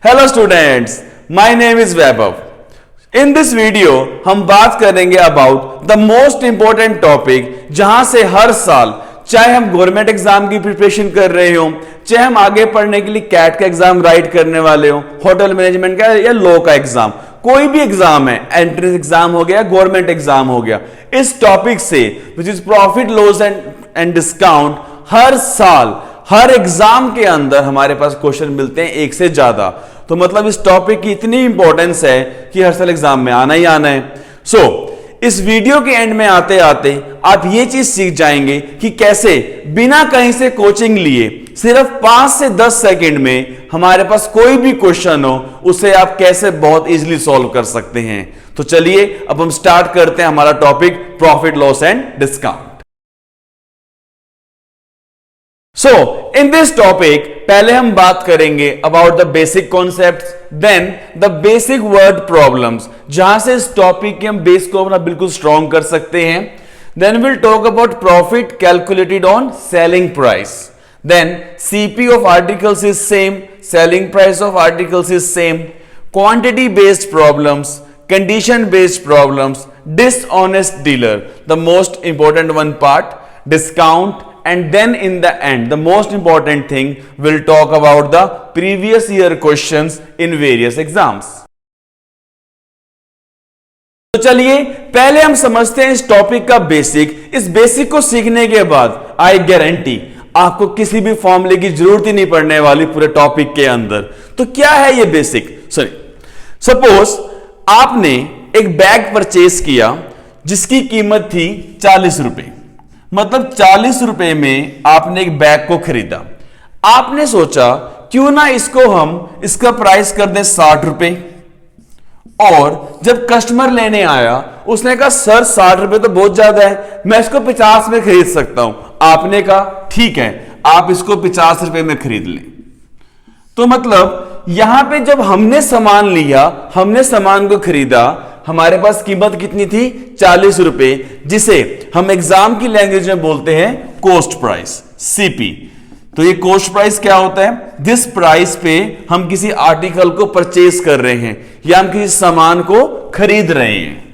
Hello students, my name is Vaibhav. In this video हम बात करेंगे about the most important topic, जहां से हर साल चाहे हम गवर्नमेंट एग्जाम की प्रिपरेशन कर रहे हो, चाहे हम आगे पढ़ने के लिए कैट का एग्जाम राइट करने वाले हो, होटल मैनेजमेंट का या लॉ का एग्जाम, कोई भी एग्जाम है, एंट्रेंस एग्जाम हो गया, गवर्नमेंट एग्जाम हो गया, इस टॉपिक से which is profit loss and discount, हर साल हर एग्जाम के अंदर हमारे पास क्वेश्चन मिलते हैं एक से ज्यादा। तो मतलब इस टॉपिक की इतनी इंपॉर्टेंस है कि हर साल एग्जाम में आना ही आना है। इस वीडियो के एंड में आते आते आप ये चीज सीख जाएंगे कि कैसे बिना कहीं से कोचिंग लिए सिर्फ 5 से 10 सेकंड में हमारे पास कोई भी क्वेश्चन हो उसे आप कैसे बहुत इजीली सॉल्व कर सकते हैं। तो चलिए अब हम स्टार्ट करते हैं हमारा topic profit loss and discount. In this topic पहले हम बात करेंगे about the basic concepts, then the basic word problems, जहां से इस टॉपिक के हम बेस को अपना बिल्कुल स्ट्रॉन्ग कर सकते हैं। Then will talk about profit calculated on selling price, then CP of articles is same, selling price of articles is same, quantity based problems, condition based problems, dishonest dealer, the most important one part, discount, and then in the end the most important thing we'll talk about the previous year questions in various exams। तो चलिए पहले हम समझते हैं इस topic का basic. इस basic को सीखने के बाद आई गारंटी आपको किसी भी फॉर्मूले की जरूरत ही नहीं पड़ने वाली पूरे टॉपिक के अंदर। तो क्या है ये बेसिक? सपोज आपने एक बैग परचेज किया जिसकी कीमत थी 40 रुपए, मतलब 40 रुपए में आपने एक बैग को खरीदा। आपने सोचा क्यों ना इसका प्राइस कर दें 60 रुपए, और जब कस्टमर लेने आया उसने कहा सर 60 रुपए तो बहुत ज्यादा है, मैं इसको 50 में खरीद सकता हूं। आपने कहा ठीक है, आप इसको 50 रुपए में खरीद लें। तो मतलब यहां पे जब हमने सामान लिया, हमने सामान को खरीदा, हमारे पास कीमत कितनी थी? 40 रुपए, जिसे हम एग्जाम की लैंग्वेज में बोलते हैं कॉस्ट प्राइस, सीपी। तो ये कॉस्ट प्राइस क्या होता है? जिस प्राइस पे हम किसी आर्टिकल को परचेज कर रहे हैं या हम किसी सामान को खरीद रहे हैं।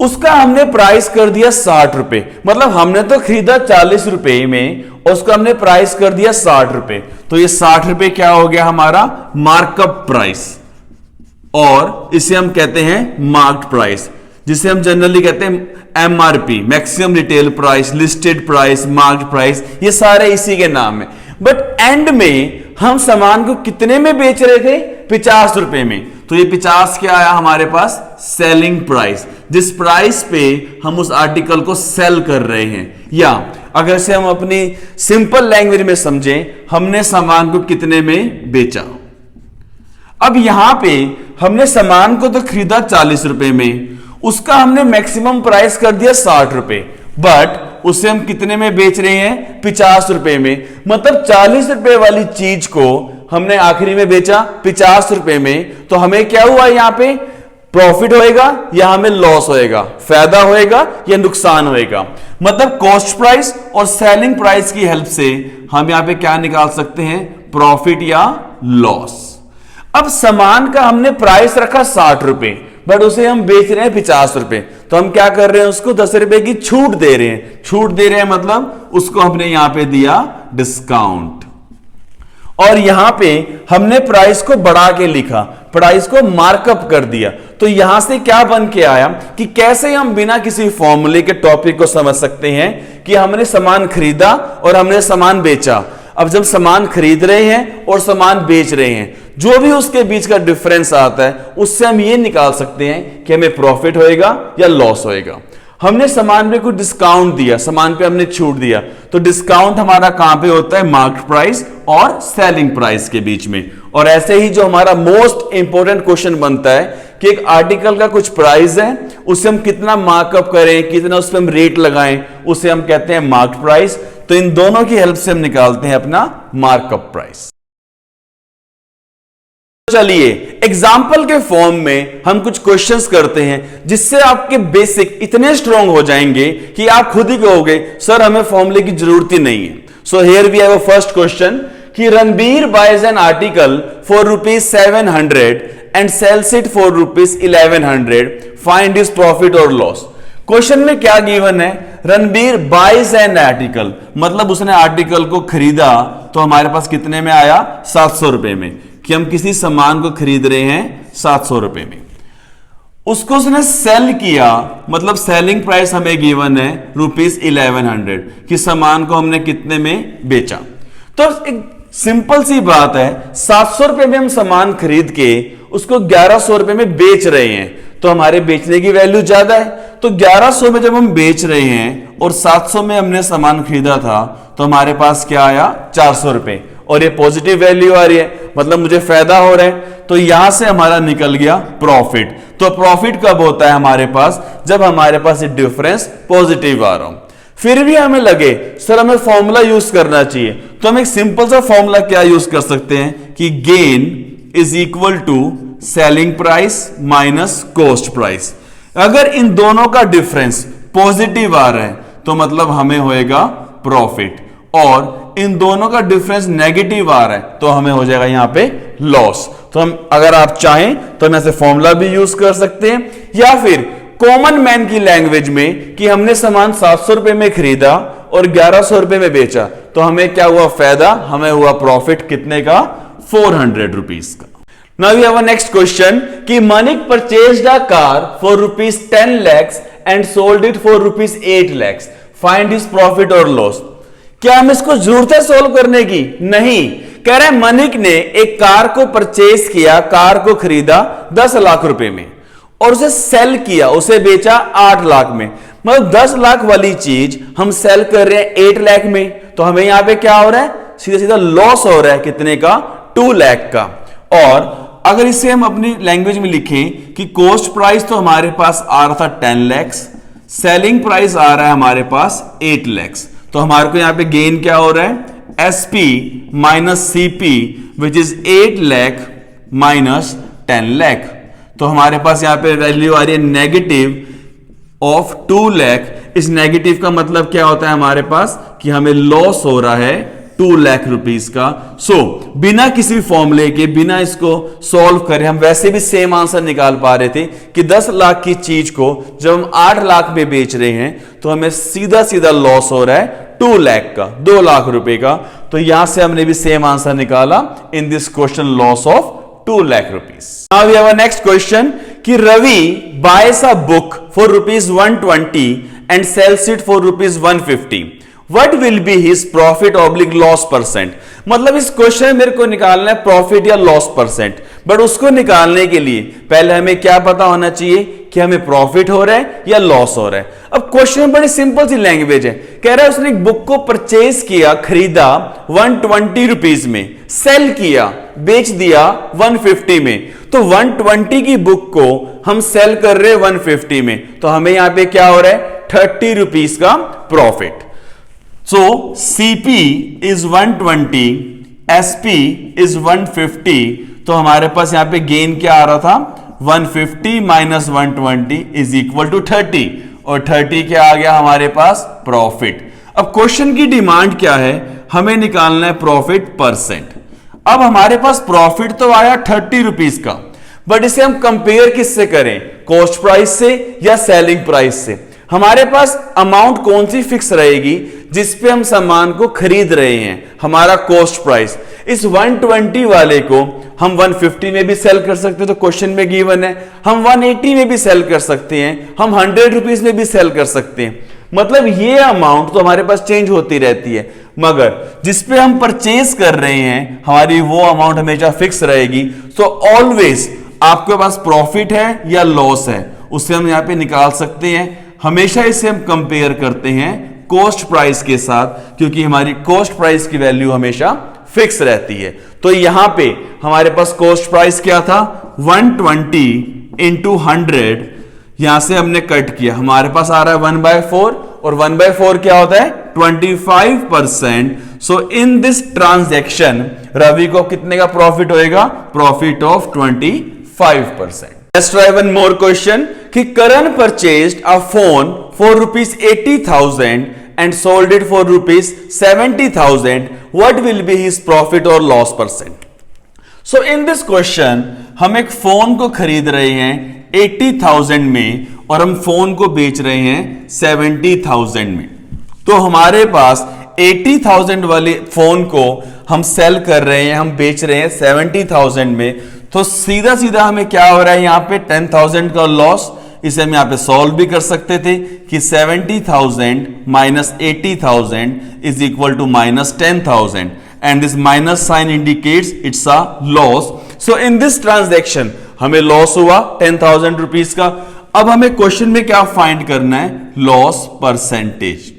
उसका हमने प्राइस कर दिया 60 रुपए, मतलब हमने तो खरीदा 40 रुपए में, उसको हमने प्राइस कर दिया 60 रुपए। तो ये 60 रुपए क्या हो गया? हमारा मार्कअप प्राइस, और इसे हम कहते हैं मार्क्ड प्राइस, जिसे हम जनरली कहते हैं MRP, maximum retail price, listed price, marked price, ये सारे इसी के नाम है। बट एंड में हम सामान को कितने में बेच रहे थे? 50 रुपए में। तो ये 50 क्या आया हमारे पास? सेलिंग प्राइस, जिस प्राइस पे हम उस आर्टिकल को सेल कर रहे हैं। या अगर से हम अपनी सिंपल लैंग्वेज में समझें, हमने सामान को कितने में बेचा। अब यहां पे हमने सामान को तो खरीदा 40 रुपए में, उसका हमने मैक्सिमम प्राइस कर दिया 60 रुपए, बट उसे हम कितने में बेच रहे हैं? 50 रुपए में। मतलब 40 रुपए वाली चीज को हमने आखिरी में बेचा 50 रुपए में। तो हमें क्या हुआ? यहां पे प्रॉफिट होएगा या हमें लॉस होएगा, फायदा होएगा या नुकसान होएगा। मतलब कॉस्ट प्राइस और सेलिंग प्राइस की हेल्प से हम यहां पे क्या निकाल सकते हैं? प्रॉफिट या लॉस। अब सामान का हमने प्राइस रखा 60 रुपए, बट उसे हम बेच रहे हैं 50 रुपए। तो हम क्या कर रहे हैं? उसको 10 रुपए की छूट दे रहे हैं। छूट दे रहे हैं मतलब उसको हमने यहां पे दिया डिस्काउंट, और यहां पे हमने प्राइस को बढ़ा के लिखा, प्राइस को मार्कअप कर दिया। तो यहां से क्या बन के आया कि कैसे हम बिना किसी फॉर्मूले के टॉपिक को समझ सकते हैं कि हमने सामान खरीदा और हमने सामान बेचा। अब जब सामान खरीद रहे हैं और सामान बेच रहे हैं, जो भी उसके बीच का डिफरेंस आता है उससे हम ये निकाल सकते हैं कि हमें प्रॉफिट होएगा या लॉस होएगा। हमने सामान पे कुछ डिस्काउंट दिया, सामान पे हमने छूट दिया, तो डिस्काउंट हमारा कहां पे होता है? मार्क्ड प्राइस और सेलिंग प्राइस के बीच में। और ऐसे ही जो हमारा मोस्ट इंपॉर्टेंट क्वेश्चन बनता है कि एक आर्टिकल का कुछ प्राइस है, उसे हम कितना मार्कअप करें, कितना उस पर हम रेट लगाएं, उसे हम कहते हैं मार्क्ड प्राइस। तो इन दोनों की हेल्प से हम निकालते हैं अपना मार्कअप प्राइस। चलिए एग्जाम्पल के फॉर्म में हम कुछ क्वेश्चंस करते हैं जिससे आपके बेसिक इतने स्ट्रांग हो जाएंगे कि आप खुद ही कहोगे सर हमें फॉर्मूले की जरूरत ही नहीं है। So here we have a first question कि Ranbir buys an article for ₹700 and sells it for ₹1100, find his profit और लॉस। क्वेश्चन में क्या गिवन है, रणबीर बाइज एन आर्टिकल, मतलब उसने आर्टिकल को खरीदा तो हमारे पास कितने में आया, 700 रुपए में, कि हम किसी सामान को खरीद रहे हैं 700 रुपए में। उसको उसने सेल किया, मतलब सेलिंग प्राइस हमें गिवन है ₹1100, कि सामान को हमने कितने में बेचा। तो एक सिंपल सी बात है, 700 रुपए में हम सामान खरीद के उसको 1100 रुपए में बेच रहे हैं, तो हमारे बेचने की वैल्यू ज्यादा है। तो 1100 में जब हम बेच रहे हैं और 700 में हमने सामान खरीदा था, तो हमारे पास क्या आया, 400 रुपए, और ये पॉजिटिव वैल्यू आ रही है, मतलब मुझे फायदा हो रहा है। तो यहां से हमारा निकल गया प्रॉफिट। तो प्रॉफिट कब होता है हमारे पास, जब हमारे पास ये डिफरेंस पॉजिटिव आ रहा हो। फिर भी हमें लगे सर हमें फॉर्मूला यूज करना चाहिए, तो हम एक सिंपल सा फॉर्मूला क्या यूज कर सकते हैं कि gain is equal to selling price minus cost price. अगर इन दोनों का डिफरेंस पॉजिटिव आ रहा है तो मतलब हमें होएगा प्रॉफिट, और इन दोनों का डिफरेंस नेगेटिव आ रहा है तो हमें हो जाएगा यहां पे लॉस। तो हम, अगर आप चाहें तो हम ऐसे फॉर्मूला भी यूज कर सकते हैं, या फिर कॉमन मैन की लैंग्वेज में कि हमने सामान 700 रुपए में खरीदा और 1100 रुपए में बेचा, तो हमें क्या हुआ फायदा, हमें हुआ प्रॉफिट कितने का, 400 रुपीस का। Now we have a next question कि Manik purchased a car for ₹10 lakhs and sold it for ₹8 lakhs. Find his profit or loss. क्या हम इसको जरूरत है सोल्व करने की? नहीं, कह रहे हैं मनिक ने एक कार को परचेज किया, कार को खरीदा 10 लाख रुपए में और उसे सेल किया, उसे बेचा 8 लाख में। मतलब 10 लाख वाली चीज हम सेल कर रहे हैं 8 लाख में, तो हमें यहां पे क्या हो रहा है, सीधा सीधा लॉस हो रहा है, कितने का, 2 लाख का। और अगर इसे हम अपनी लैंग्वेज में लिखें कि कॉस्ट प्राइस तो हमारे पास आ रहा था 10 लैक्स, सेलिंग प्राइस आ रहा है हमारे पास 8 लैक्स, तो हमारे को यहां पे गेन क्या हो रहा है, SP minus CP which is 8 lakh minus 10 lakh. तो हमारे पास यहां पे वैल्यू आ रही है नेगेटिव ऑफ 2 लाख। इस नेगेटिव का मतलब क्या होता है हमारे पास, कि हमें लॉस हो रहा है 2 लाख रुपीस का। सो बिना किसी फॉर्मूले के, बिना इसको सॉल्व करे, हम वैसे भी सेम आंसर निकाल पा रहे थे कि 10 लाख की चीज को जब हम 8 लाख में बेच रहे हैं तो हमें सीधा सीधा लॉस हो रहा है 2 लाख का, 2 लाख रुपए का। तो यहां से हमने भी सेम आंसर निकाला in this question, loss of 2 lakh rupees. Now we have a next question कि Ravi buys a book for ₹120 and sells it for ₹150. What will be his profit oblique loss percent? मतलब इस क्वेश्चन में मेरे को निकालना है profit या लॉस परसेंट, बट उसको निकालने के लिए पहले हमें क्या पता होना चाहिए कि हमें प्रॉफिट हो रहा है या लॉस हो रहा है। अब क्वेश्चन में बड़ी सिंपल सी लैंग्वेज है, कह रहा है उसने एक बुक को परचेज किया, खरीदा 120 रुपीज में, सेल किया, बेच दिया 150 में। तो 120 की बुक को हम सेल कर रहे हैं 150 में, तो हमें यहां पे क्या हो रहा है, 30 रुपीज का profit. So CP is 120, SP is 150, तो हमारे पास यहां पे गेन क्या आ रहा था, 150 माइनस 120 इज इक्वल टू 30, और 30 क्या आ गया हमारे पास, प्रॉफिट। अब क्वेश्चन की डिमांड क्या है, हमें निकालना है प्रॉफिट परसेंट। अब हमारे पास प्रॉफिट तो आया 30 रुपीज का, बट इसे हम कंपेयर किससे करें, कॉस्ट प्राइस से या सेलिंग प्राइस से। हमारे पास अमाउंट कौन सी फिक्स रहेगी जिसपे हम सामान को खरीद रहे हैं, हमारा कॉस्ट प्राइस। इस 120 वाले को हम 150 में भी सेल कर सकते हैं, तो क्वेश्चन में गिवन है। हम 180 में भी सेल कर सकते हैं, हम 100 रुपीज में भी सेल कर सकते हैं। मतलब ये अमाउंट तो हमारे पास चेंज होती रहती है, मगर जिसपे हम परचेज कर रहे हैं हमारी वो अमाउंट हमेशा फिक्स रहेगी। तो ऑलवेज आपके पास प्रॉफिट है या लॉस है, उससे हम यहां पे निकाल सकते हैं। हमेशा इसे हम कंपेयर करते हैं कॉस्ट प्राइस के साथ, क्योंकि हमारी कॉस्ट प्राइस की वैल्यू हमेशा फिक्स रहती है। तो यहां पे हमारे पास कॉस्ट प्राइस क्या था, 120 इंटू 100, यहां से हमने कट किया, हमारे पास आ रहा है 1/4, और 1/4 क्या होता है, 25%। सो इन दिस ट्रांजैक्शन रवि को कितने का प्रॉफिट होएगा, profit of 25%। Let's try one more question कि Karan purchased a phone for ₹80,000 and sold it for rupees 70,000, what will be his profit or loss percent? So in this question हम एक phone को खरीद रहे हैं 80,000 में और हम फोन को बेच रहे हैं 70,000 में। तो हमारे पास 80,000 वाले फोन को हम सेल कर रहे हैं, हम बेच रहे हैं 70,000 में। तो सीधा सीधा हमें क्या हो रहा है यहां पे 10,000 का लॉस। इसे हम यहां पे सॉल्व भी कर सकते थे कि 70,000 minus 80,000 is equal to minus 10,000 and this minus sign indicates it's a loss. So in this transaction हमें लॉस हुआ 10,000 रुपीज का। अब हमें क्वेश्चन में क्या फाइंड करना है? Loss percentage.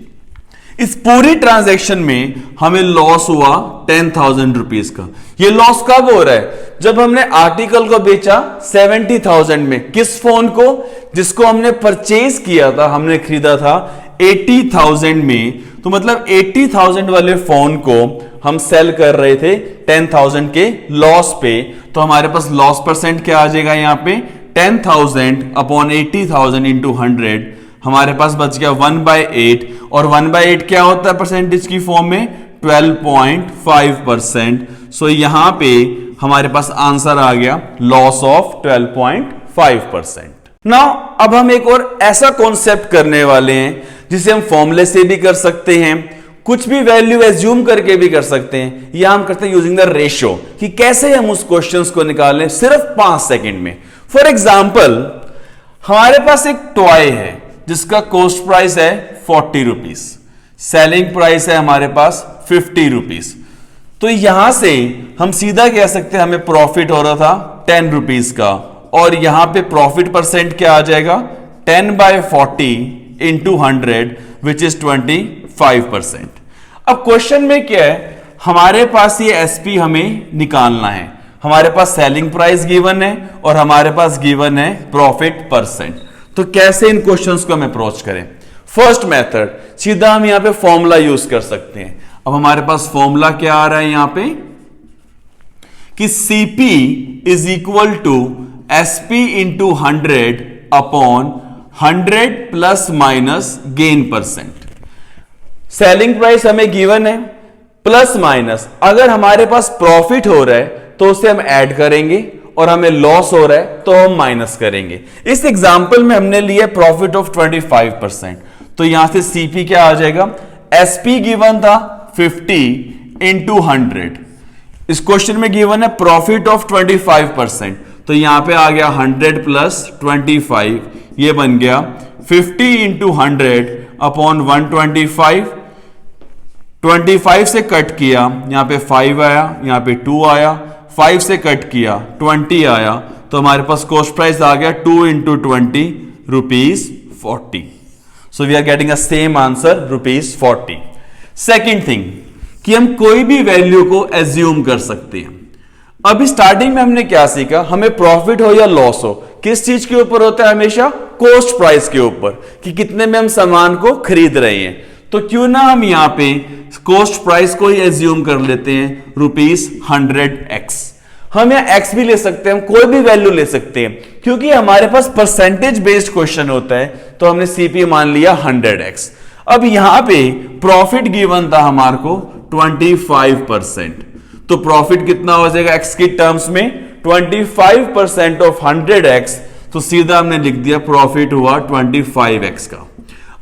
इस पूरी ट्रांजैक्शन में हमें लॉस हुआ 10,000 रुपीज का। ये लॉस कब हो रहा है? जब हमने आर्टिकल को बेचा 70,000 में। किस फोन को? जिसको हमने परचेज किया था, हमने खरीदा था 80,000 में। तो मतलब 80,000 वाले फोन को हम सेल कर रहे थे 10,000 के लॉस पे। तो हमारे पास लॉस परसेंट क्या आ जाएगा यहां पे? 10,000 अपॉन 80,000 इंटू 100। हमारे पास बच गया 1/8 और 1/8 क्या होता है परसेंटेज की फॉर्म में? 12.5%। सो यहां पे हमारे पास आंसर आ गया लॉस ऑफ 12.5%। नाउ अब हम एक और ऐसा कॉन्सेप्ट करने वाले हैं जिसे हम फॉर्मूले से भी कर सकते हैं, कुछ भी वैल्यू एज्यूम करके भी कर सकते हैं, या हम करते हैं यूजिंग द रेशियो कि कैसे हम उस क्वेश्चंस को निकालें सिर्फ 5 सेकंड में। फॉर एग्जाम्पल हमारे पास एक टॉय है जिसका कॉस्ट प्राइस है 40 रुपीज, सेलिंग प्राइस है हमारे पास 50 रुपीज। तो यहां से हम सीधा कह सकते हैं हमें प्रॉफिट हो रहा था 10 रुपीज का, और यहां पे प्रॉफिट परसेंट क्या आ जाएगा? 10/40 इंटू 100 विच इज 25%। अब क्वेश्चन में क्या है? हमारे पास ये एसपी हमें निकालना है। हमारे पास सेलिंग प्राइस गिवन है और हमारे पास गिवन है प्रॉफिट परसेंट। तो कैसे इन क्वेश्चंस को हम अप्रोच करें? फर्स्ट मेथड, सीधा हम यहां पे फॉर्मूला यूज कर सकते हैं। अब हमारे पास फॉर्मूला क्या आ रहा है यहां पे कि CP is equal to SP into 100 upon 100 plus minus gain percent. Selling price हमें गिवन है, प्लस माइनस अगर हमारे पास प्रॉफिट हो रहा है तो उसे हम ऐड करेंगे और हमें लॉस हो रहा है तो हम माइनस करेंगे। इस एग्जांपल में हमने लिया प्रॉफिट ऑफ 25%। तो यहां से सीपी क्या आ जाएगा? एसपी गिवन था 50 इंटू 100। इस क्वेश्चन में गिवन है प्रॉफिट ऑफ 25%। तो यहां पे आ गया 100 प्लस 25, ये बन गया 50 इंटू 100 अपॉन 125। 25 से कट किया, यहां पे 5 आया, यहां पे 2 आया, 5 से कट किया 20 आया। तो हमारे पास कॉस्ट प्राइस आ गया 2 into 20 rupees 40। So we are getting a same answer rupees 40। Second thing कि हम कोई भी वैल्यू को एज्यूम कर सकते हैं। अभी स्टार्टिंग में हमने क्या सीखा? हमें प्रॉफिट हो या लॉस हो किस चीज के ऊपर होता है? हमेशा कॉस्ट प्राइस के ऊपर, कि कितने में हम सामान को खरीद रहे हैं। तो क्यों ना हम यहां पे कॉस्ट प्राइस को ही एज्यूम कर लेते हैं रुपीज 100x। हम यहां x भी ले सकते हैं, हम कोई भी वैल्यू ले सकते हैं, क्योंकि हमारे पास परसेंटेज बेस्ड क्वेश्चन होता है। तो हमने सीपी मान लिया 100x। अब यहां पे प्रॉफिट गिवन था हमारे को 25%। तो प्रॉफिट कितना हो जाएगा x की टर्म्स में? 25% ऑफ 100x। तो सीधा हमने लिख दिया प्रॉफिट हुआ 25x का।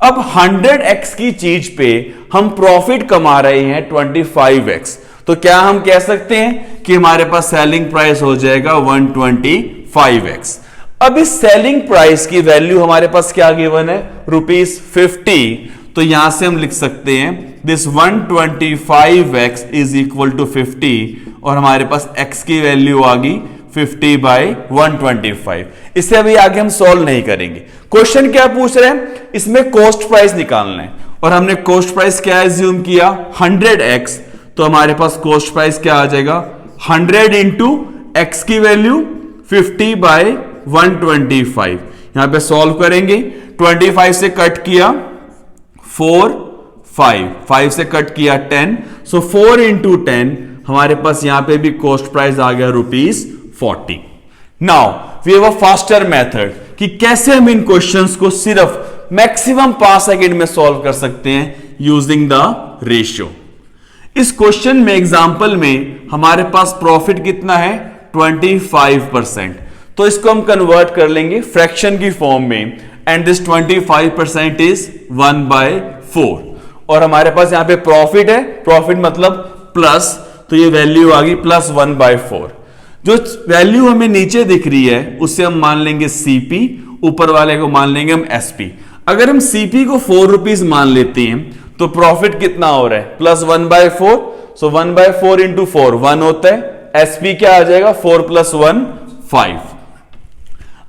अब 100x की चीज पे हम प्रॉफिट कमा रहे हैं 25x। तो क्या हम कह सकते हैं कि हमारे पास सेलिंग प्राइस हो जाएगा 125x। अब इस सेलिंग प्राइस की वैल्यू हमारे पास क्या गिवन है? रुपीज 50। तो यहां से हम लिख सकते हैं this 125x is equal to 50 और हमारे पास x की वैल्यू आ गई 50/125। इससे अभी आगे हम सॉल्व नहीं करेंगे। क्वेश्चन क्या पूछ रहे हैं? इसमें कॉस्ट प्राइस निकालना है और हमने कॉस्ट प्राइस क्या एज्यूम किया? 100x। तो हमारे पास कॉस्ट प्राइस क्या आ जाएगा? 100 इंटू x की वैल्यू 50/125। यहां पे सॉल्व करेंगे, 25 से कट किया 4, 5 से कट किया 10। सो 4 इंटू 10 हमारे पास यहां पे भी कॉस्ट प्राइस आ गया rupees 40। Now we have a faster method कि कैसे हम इन क्वेश्चंस को सिर्फ मैक्सिमम 5 सेकंड में सॉल्व कर सकते हैं यूजिंग द रेशियो। इस क्वेश्चन में एग्जाम्पल में हमारे पास प्रॉफिट कितना है 25%, तो इसको हम कन्वर्ट कर लेंगे फ्रैक्शन की फॉर्म में, एंड दिस 25% इज 1/4, और हमारे पास यहां पे प्रॉफिट है, प्रॉफिट मतलब प्लस, तो ये वैल्यू आ गई प्लस 1/4। जो वैल्यू हमें नीचे दिख रही है उससे हम मान लेंगे सीपी, ऊपर वाले को मान लेंगे हम एसपी। अगर हम सीपी को 4 रुपीज मान लेते हैं तो प्रॉफिट कितना हो रहा है प्लस 1/4, सो 1/4 इंटू 4 1 होता है, एसपी क्या आ जाएगा 4 + 1 5।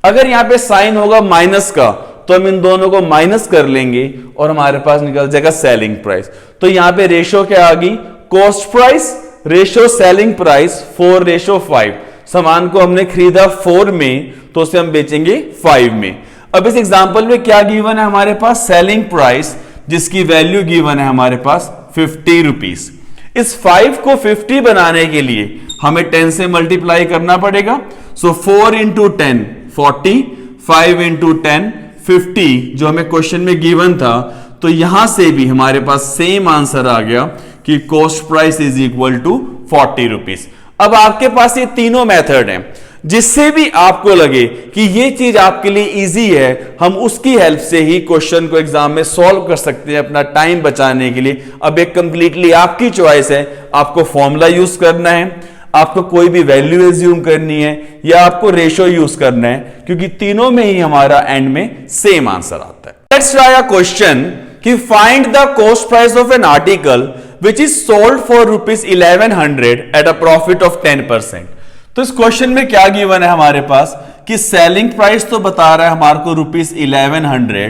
अगर यहां पे साइन होगा माइनस का तो हम इन दोनों को माइनस कर लेंगे और हमारे पास निकल जाएगा सेलिंग प्राइस। तो यहां पे रेशियो क्या आ गई, cost price ratio selling price 4:5। सामान को हमने खरीदा 4 में तो उसे हम बेचेंगे 5 में। अब इस एग्जांपल में क्या गिवन है हमारे पास, सेलिंग प्राइस जिसकी वैल्यू गिवन है हमारे पास 50 रुपीज। इस 5 को 50 बनाने के लिए हमें 10 से मल्टीप्लाई करना पड़ेगा। सो 4 × 10 40, 5 × 10 50 जो हमें क्वेश्चन में गिवन था। तो यहां से भी हमारे पास सेम आंसर आ गया कि cost price is equal to 40 rupees. अब आपके पास ये तीनों मेथड हैं, जिससे भी आपको लगे कि ये चीज आपके लिए इजी है, हम उसकी हेल्प से ही क्वेश्चन को एग्जाम में सॉल्व कर सकते हैं अपना टाइम बचाने के लिए। अब एक कंप्लीटली आपकी चॉइस है, आपको फॉर्मूला यूज करना है, आपको कोई भी वैल्यू एज्यूम करनी है, या आपको रेशियो यूज करना है, क्योंकि तीनों में ही हमारा एंड में सेम आंसर आता है। लेट्स ट्राई अ क्वेश्चन कि find the cost price of an article which is sold for ₹1100 at a profit of 10%। तो इस क्वेश्चन में क्या गिवन है हमारे पास कि सेलिंग प्राइस तो बता रहा है हमारे को ₹1100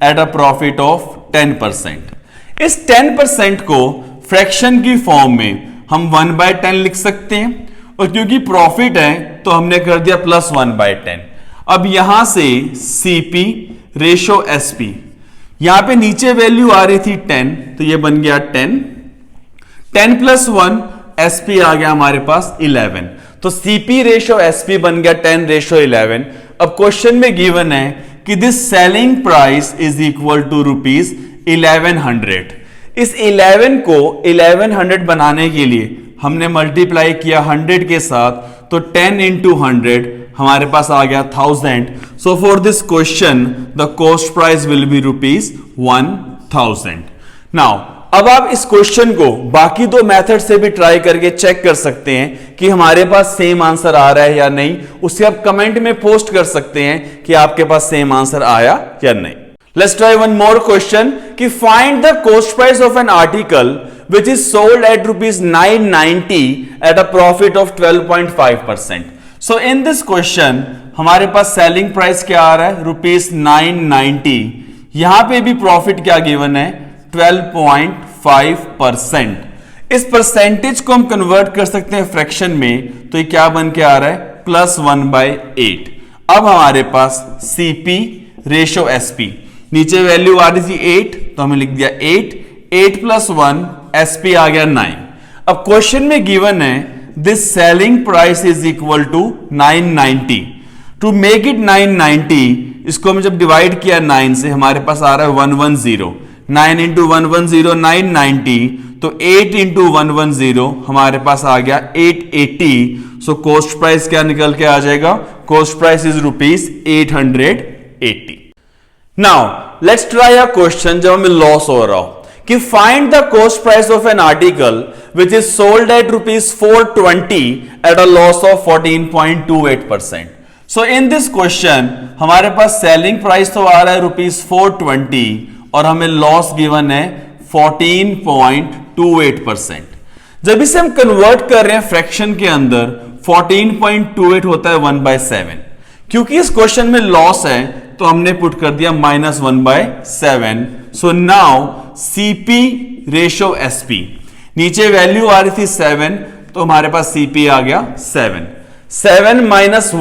एट अ प्रॉफिट ऑफ 10%। इस 10% को फ्रैक्शन की फॉर्म में हम 1/10 लिख सकते हैं, और क्योंकि प्रॉफिट है तो हमने कर दिया प्लस 1/10। अब यहां से सीपी रेशो एसपी, यहां पे नीचे वैल्यू आ रही थी 10, तो ये बन गया 10 + 1 एसपी आ गया हमारे पास 11, तो सीपी रेशो एसपी बन गया 10:11। अब क्वेश्चन में गिवन है कि this selling price is equal to ₹1100। इस 11 को 1100 बनाने के लिए हमने मल्टीप्लाई किया 100 के साथ, तो 10 × 100 हमारे पास आ गया 1000। So for this question the cost price will B ₹1000। Now अब आप इस क्वेश्चन को बाकी दो मेथड से भी ट्राई करके चेक कर सकते हैं कि हमारे पास सेम आंसर आ रहा है या नहीं। उससे आप कमेंट में पोस्ट कर सकते हैं कि आपके पास सेम आंसर आया या नहीं। Let's try one more question कि find the cost price of an article which is sold at ₹990 at a profit of 12.5%। So in this question हमारे पास सेलिंग प्राइस क्या आ रहा है ₹990, यहां पे भी प्रॉफिट क्या गिवन है 12.5%। इस परसेंटेज को हम कन्वर्ट कर सकते हैं फ्रैक्शन में, तो ये क्या बन के आ रहा है +1/8। अब हमारे पास सीपी रेशो एसपी, नीचे वैल्यू आ रही थी 8 तो हमें लिख दिया 8 + 1 एसपी आ गया 9। अब क्वेश्चन में गिवन है this selling price is equal to 990। To make it 990, इसको हम जब डिवाइड किया 9 से हमारे पास आ रहा है 110। 9 × 110 990, तो 8 × 110 हमारे पास आ गया 880। सो कॉस्ट प्राइस क्या निकल के आ जाएगा, cost price is ₹880। Now let's try a question जब हमें लॉस हो रहा हो कि find the cost price of an article which is sold at ₹420 at a loss of 14.28%। So in this question हमारे पास सेलिंग प्राइस तो आ रहा है ₹420 और हमें लॉस गिवन है 14.28%। जब इसे हम कन्वर्ट कर रहे हैं फ्रैक्शन के अंदर 14.28 होता है 1/7। क्योंकि इस क्वेश्चन में लॉस है तो हमने पुट कर दिया -1/7। So now CP ratio SP, नीचे वैल्यू आ रही थी 7 तो हमारे पास सीपी आ गया 7। 7 -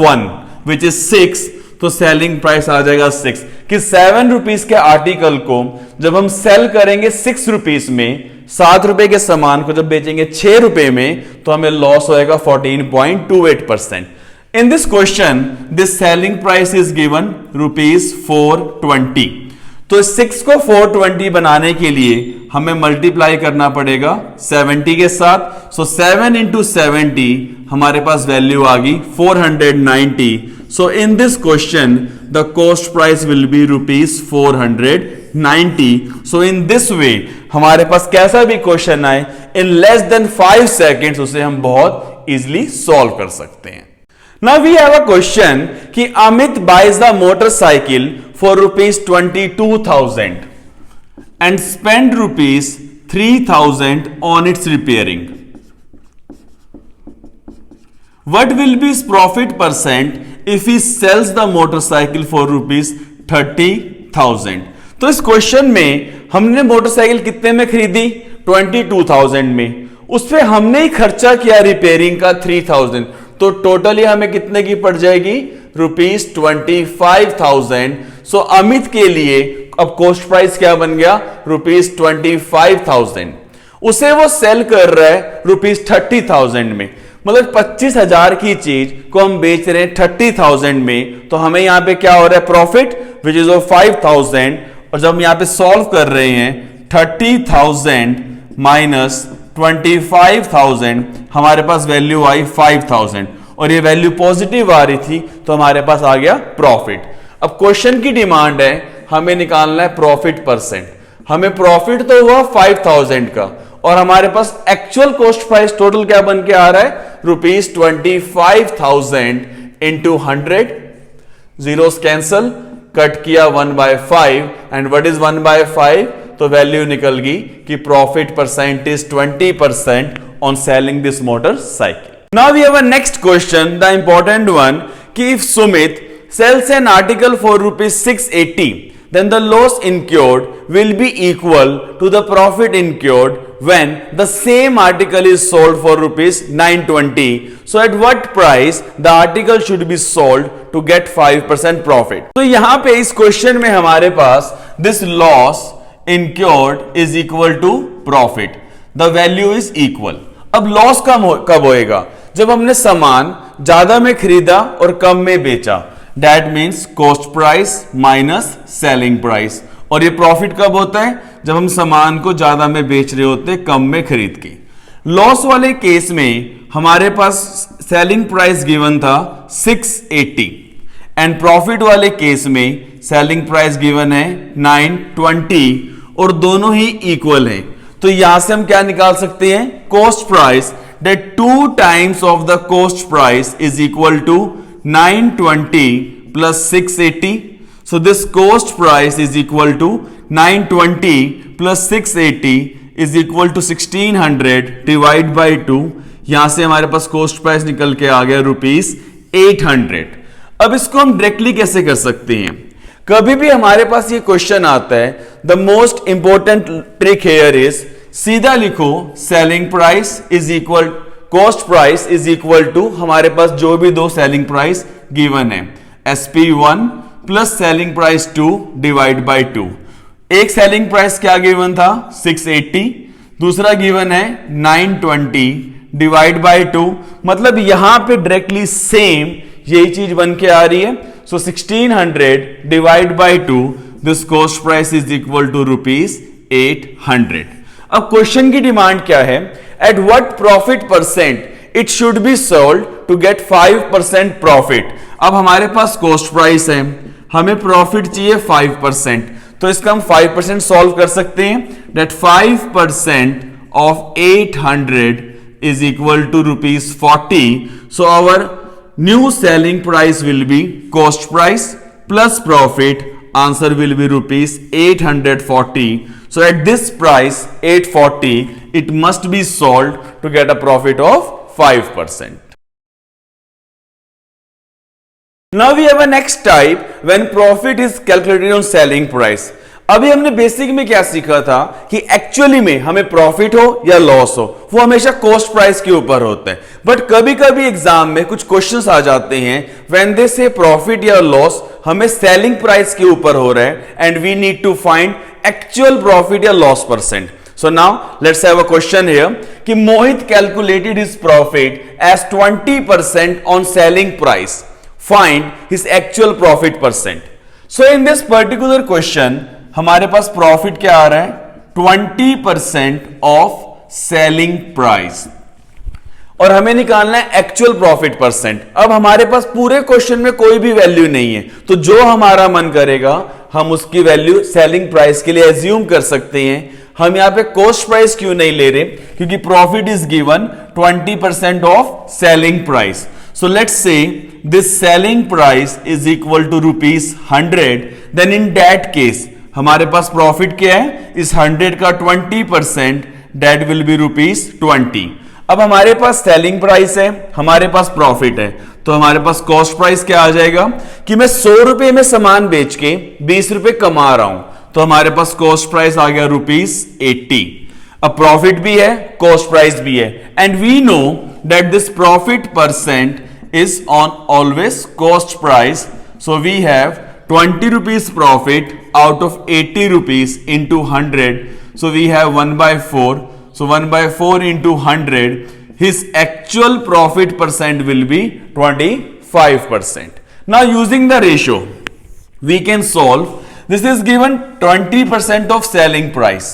1 विच इज 6, तो सेलिंग प्राइस आ जाएगा 6। कि 7 रुपीज के आर्टिकल को जब हम सेल करेंगे 6 रुपीज में, 7 रुपए के सामान को जब बेचेंगे 6 रुपए में, तो हमें लॉस होएगा 14.28%। इन this question this selling price is given ₹420। तो 6 को 420 बनाने के लिए हमें मल्टीप्लाई करना पड़ेगा 70 के साथ। सो 7 इंटू 70 हमारे पास वैल्यू आ गई 490। So in this question the cost price will be ₹490। So in this way हमारे पास कैसा भी क्वेश्चन आए इन लेस देन 5 सेकेंड्स उसे हम बहुत इजिली सॉल्व कर सकते हैं। Now we have a question कि Amit buys the motorcycle for ₹22,000 and spend ₹3,000 on its repairing. What will be his profit percent if he sells the motorcycle for ₹30,000? तो इस question में हमने मोटरसाइकिल कितने में खरीदी? 22,000 में। उस पर हमने ही खर्चा किया रिपेयरिंग का 3,000, तो टोटली हमें कितने की पड़ जाएगी? ₹25,000। सो अमित के लिए अब कॉस्ट प्राइस क्या बन गया? ₹25,000। उसे वो सेल कर रहा है ₹30,000 में, मतलब 25,000 की चीज को हम बेच रहे हैं 30,000 में। तो हमें यहां पे क्या हो रहा है? Profit which is of 5,000। और जब हम यहां पे सॉल्व कर रहे हैं 30,000 माइनस 25,000 हमारे पास वैल्यू आई 5,000 और ये वैल्यू पॉजिटिव आ रही थी तो हमारे पास आ गया प्रॉफिट। अब क्वेश्चन की डिमांड है हमें निकालना है प्रॉफिट परसेंट। हमें प्रॉफिट तो हुआ 5,000 का और हमारे पास एक्चुअल कॉस्ट प्राइस टोटल क्या बन के आ रहा है? ₹25,000 इंटू 100। जीरोस कैंसल, कट किया 1/5 एंड व्हाट इज 1/5? तो वैल्यू निकल गई कि profit percent is 20% on selling this motorcycle. Now we have a next question, the important one, कि if Sumit sells an article for ₹680, then the loss incurred will be equal to the profit incurred when the same article is sold for ₹920. So at what price the article should be sold to get 5% profit? तो यहां पे इस question में हमारे पास this loss incurred is equal to profit. The value is equal. अब loss कब होएगा? जब हमने सामान ज्यादा में खरीदा और कम में बेचा। That means cost price minus selling price. और ये प्रॉफिट कब होता है? जब हम सामान को ज्यादा में बेच रहे होते कम में खरीद के। लॉस वाले केस में हमारे पास सेलिंग प्राइस गिवन था 680 एंड प्रॉफिट वाले केस में सेलिंग प्राइस गिवन है 920 और दोनों ही इक्वल हैं। तो यहां से हम क्या निकाल सकते हैं? Cost price, that 2 times of the cost price is equal to 920 plus 680. So this cost price is equal to 920 plus 680 is equal to 1600 divide by 2. यहां से हमारे पास कॉस्ट प्राइस निकल के आ गया ₹800। अब इसको हम डायरेक्टली कैसे कर सकते हैं? कभी भी हमारे पास ये क्वेश्चन आता है, the most important trick here is सीधा लिखो selling price is equal cost price is equal to हमारे पास जो भी दो सेलिंग प्राइस गिवन है SP1 plus selling price 2 divide by 2। एक सेलिंग प्राइस क्या गिवन था? 680, दूसरा गिवन है 920 डिवाइड बाय 2। मतलब यहां पे डायरेक्टली सेम यही चीज बन के आ रही है। So 1600 divide by 2, this cost price is equal to ₹800। अब क्वेश्चन की डिमांड क्या है? At what profit percent it should be sold to get 5% profit. अब हमारे पास कॉस्ट प्राइस है, हमें प्रॉफिट चाहिए 5%, तो इसका हम 5% सॉल्व कर सकते हैं। That 5% of 800 is equal to ₹40। So our new selling price will be cost price plus profit, answer will be ₹840. So at this price 840 it must be sold to get a profit of 5%. Now we have a next type when profit is calculated on selling price. अभी हमने basic में क्या सीखा था कि actually में हमें profit हो या लॉस हो वो हमेशा कॉस्ट प्राइस के ऊपर होता है। बट कभी कभी एग्जाम में कुछ क्वेश्चंस आ जाते हैं व्हेन दे से प्रॉफिट या लॉस हमें सेलिंग प्राइस के ऊपर हो रहा है and we need to find actual profit या loss percent. So now let's have a question here कि Mohit calculated his profit as 20% on selling price, find his actual profit percent. So in this particular question हमारे पास profit क्या आ रहा है? 20% of selling price और हमें निकालना है एक्चुअल प्रॉफिट परसेंट। अब हमारे पास पूरे क्वेश्चन में कोई भी वैल्यू नहीं है, तो जो हमारा मन करेगा हम उसकी वैल्यू सेलिंग प्राइस के लिए एज्यूम कर सकते हैं। हम यहां पे कॉस्ट प्राइस क्यों नहीं ले रहे, क्योंकि profit is given 20% of selling price. So let's say this selling price is equal to ₹100, then in that case हमारे पास प्रॉफिट क्या है, इस 100 का 20%, दैट विल बी ₹20। अब हमारे पास सेलिंग प्राइस है, हमारे पास प्रॉफिट है, तो हमारे पास कॉस्ट प्राइस क्या आ जाएगा कि मैं 100 रुपए में सामान बेच के 20 रुपए कमा रहा हूं, तो हमारे पास कॉस्ट प्राइस आ गया ₹80। अब प्रॉफिट भी है, कॉस्ट प्राइस भी है, and we know that this profit percent is on always cost price. So we have 20 rupees profit out of 80 rupees into 100. So we have 1/4. So 1/4 into 100. His actual profit percent will be 25%. Now using the ratio, we can solve. This is given 20% of selling price,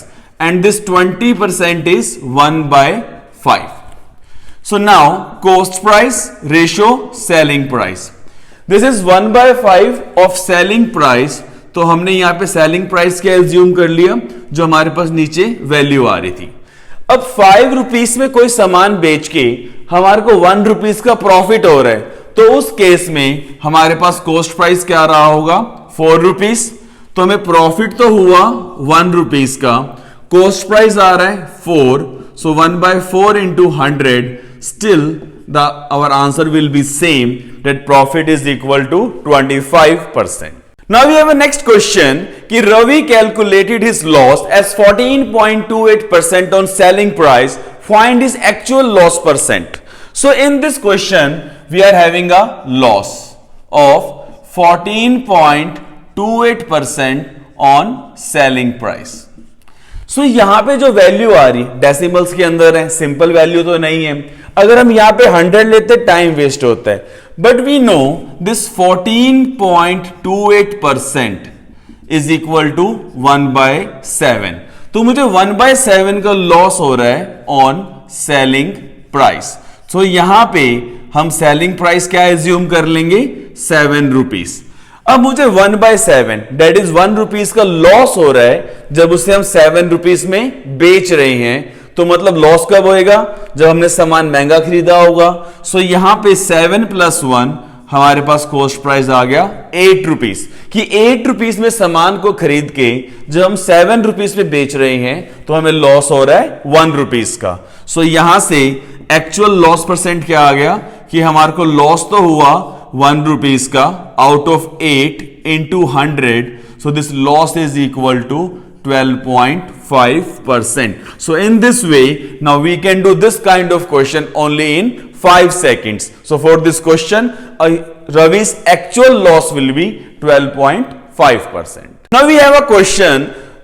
and this 20% is 1/5. So now cost price ratio selling price. This is 1/5 of selling price. तो हमने यहां पे selling price क्या assume कर लिया, जो हमारे पास नीचे वैल्यू आ रही थी। अब 5 रुपीस में कोई सामान बेच के हमारे को 1 रुपीस का प्रॉफिट हो रहा है, तो उस केस में हमारे पास कॉस्ट प्राइस क्या रहा होगा, 4 रुपीस। तो हमें प्रॉफिट तो हुआ 1 रुपीस का, कॉस्ट प्राइस आ रहा है 4, सो 1/4 into 100, still our answer will be same, that profit is equal to 25%. Now we have a next question कि Ravi calculated his loss as 14.28% on selling price. Find his actual loss percent. So in this question we are having a loss of 14.28% on selling price. सो यहां पे जो value आ रही decimals के अंदर है, simple value तो नहीं है। अगर हम यहां पे 100 लेते टाइम वेस्ट होता है, but we know this 14.28% is equal to 1/7। तो मुझे 1/7 का लॉस हो रहा है ऑन सेलिंग प्राइस। सो यहां पे हम सेलिंग प्राइस क्या एज्यूम कर लेंगे, 7 रुपीस। अब मुझे 1/7 दैट इज 1 रुपीस का लॉस हो रहा है जब उसे हम 7 रुपीस में बेच रहे हैं। तो मतलब लॉस कब होएगा, जब हमने सामान महंगा खरीदा होगा। सो यहां पे 7 + 1 हमारे पास कॉस्ट प्राइस आ गया 8 रुपीस, कि 8 रुपीस में सामान को खरीद के जब हम 7 रुपीस में बेच रहे हैं तो हमें लॉस हो रहा है 1 रुपीस का। सो यहां से एक्चुअल लॉस परसेंट क्या आ गया कि हमारे को लॉस तो हुआ 1 रुपीस का out of 8 into 100. So this loss is equal to 12.5%. So in this way, now we can do this kind of question only in 5 seconds. So for this question, Ravi's actual loss will be 12.5%. Now we have a question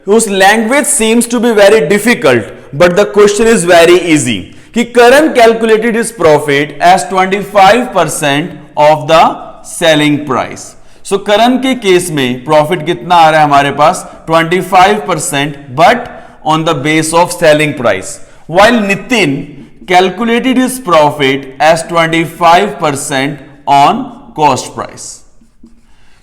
whose language seems to be very difficult, but the question is very easy. कि Karan calculated his profit as 25% of the selling price. So Karan के case में profit कितना आ रहा है हमारे पास 25%, but on the base of selling price, while Nitin calculated his profit as 25% on cost price.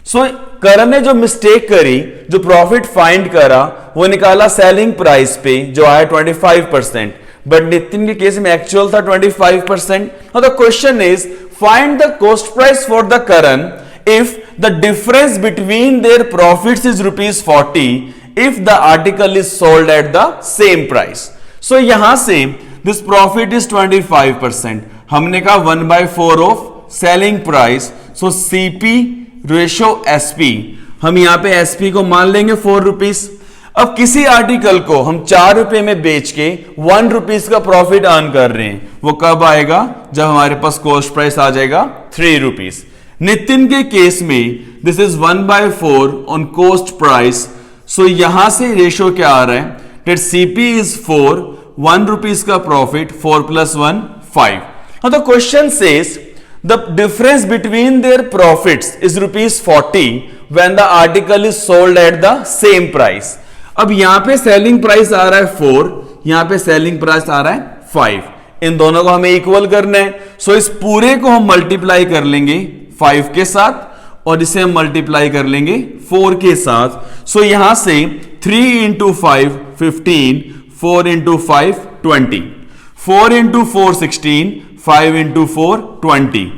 So Karan ने जो मिस्टेक करी, जो प्रॉफिट फाइंड करा वो निकाला सेलिंग प्राइस पे जो आया 25%, बट नितिन के केस में एक्चुअल था 25%. Now the question is find the cost price for the Karan if the difference between their profits is ₹40 if the article is sold at the same price. So यहां से this profit is 25%, हमने कहा 1/4 of selling price. So CP ratio SP, हम यहां पे SP को मान लेंगे 4 रुपीस. अब किसी आर्टिकल को हम 4 रुपए में बेच के 1 रुपीस का प्रॉफिट अर्न कर रहे हैं, वो कब आएगा, जब हमारे पास कॉस्ट प्राइस आ जाएगा 3 रुपीस. नितिन के केस में this is 1/4 on cost price. So यहां से रेशियो क्या आ रहा है, डेट सीपी इज 4, 1 रुपीस का profit, 4 + 1 5. Now the question says the difference between their profits is ₹40 when the article is sold at the same price. अब यहां पे सेलिंग प्राइस आ रहा है 4, यहां पे सेलिंग प्राइस आ रहा है 5, इन दोनों को हमें इक्वल करना है। सो इस पूरे को हम मल्टीप्लाई कर लेंगे 5 के साथ और इसे हम मल्टीप्लाई कर लेंगे 4 के साथ। सो यहां से 3 into 5 15, 4 into 5 20, 4 into 4 16, 5 into 4 20।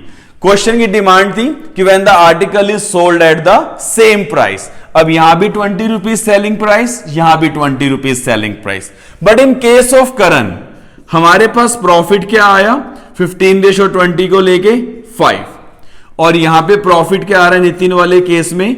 Question की डिमांड थी कि when the article is sold at the same price. अब यहां भी 20 रुपीज सेलिंग प्राइस, यहां भी 20 rupees selling price, but in case of Karan हमारे पास प्रॉफिट क्या आया 15:20 को लेके 5, और यहां पे प्रॉफिट क्या आ रहा है नितिन वाले केस में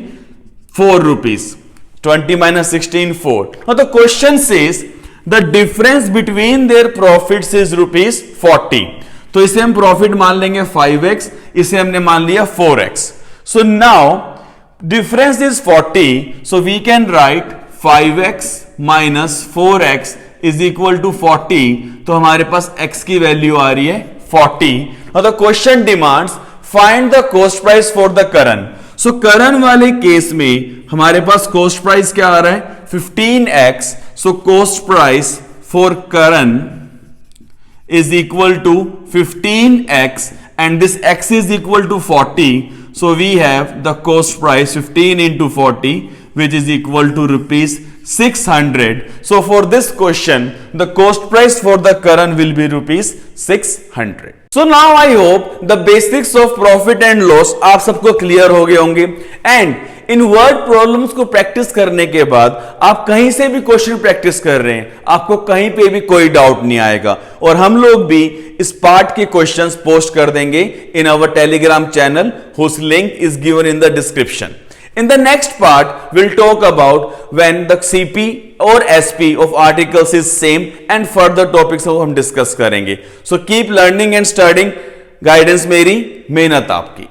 4 रुपीज, 20 माइनस 16 4। तो question says the difference between their profits is ₹40। तो इसे हम प्रॉफिट मान लेंगे 5x, इसे हमने मान लिया 4x। So now difference is 40, so we can write 5x minus 4x is equal to 40। तो हमारे पास x की वैल्यू आ रही है 40। और the question demands find the cost price for the Karan. So Karan वाले केस में हमारे पास कॉस्ट प्राइस क्या आ रहा है 15x। So cost price for Karan is equal to 15x and this x is equal to 40. So we have the cost price 15 into 40 which is equal to rupees 600. So for this question the cost price for the Karan will be rupees 600. So now I hope the basics of profit and loss आप सबको clear हो गए होंगे। And in word problems को practice करने के बाद आप कहीं से भी क्वेश्चन प्रैक्टिस कर रहे हैं, आपको कहीं पे भी कोई डाउट नहीं आएगा। और हम लोग भी इस पार्ट के क्वेश्चंस पोस्ट कर देंगे in our Telegram channel whose link is given in the description. In the next part, we'll talk about when the CP or SP of articles is same and further topics हम discuss करेंगे। So keep learning and studying. Guidance मेरी, मेहनत आपकी।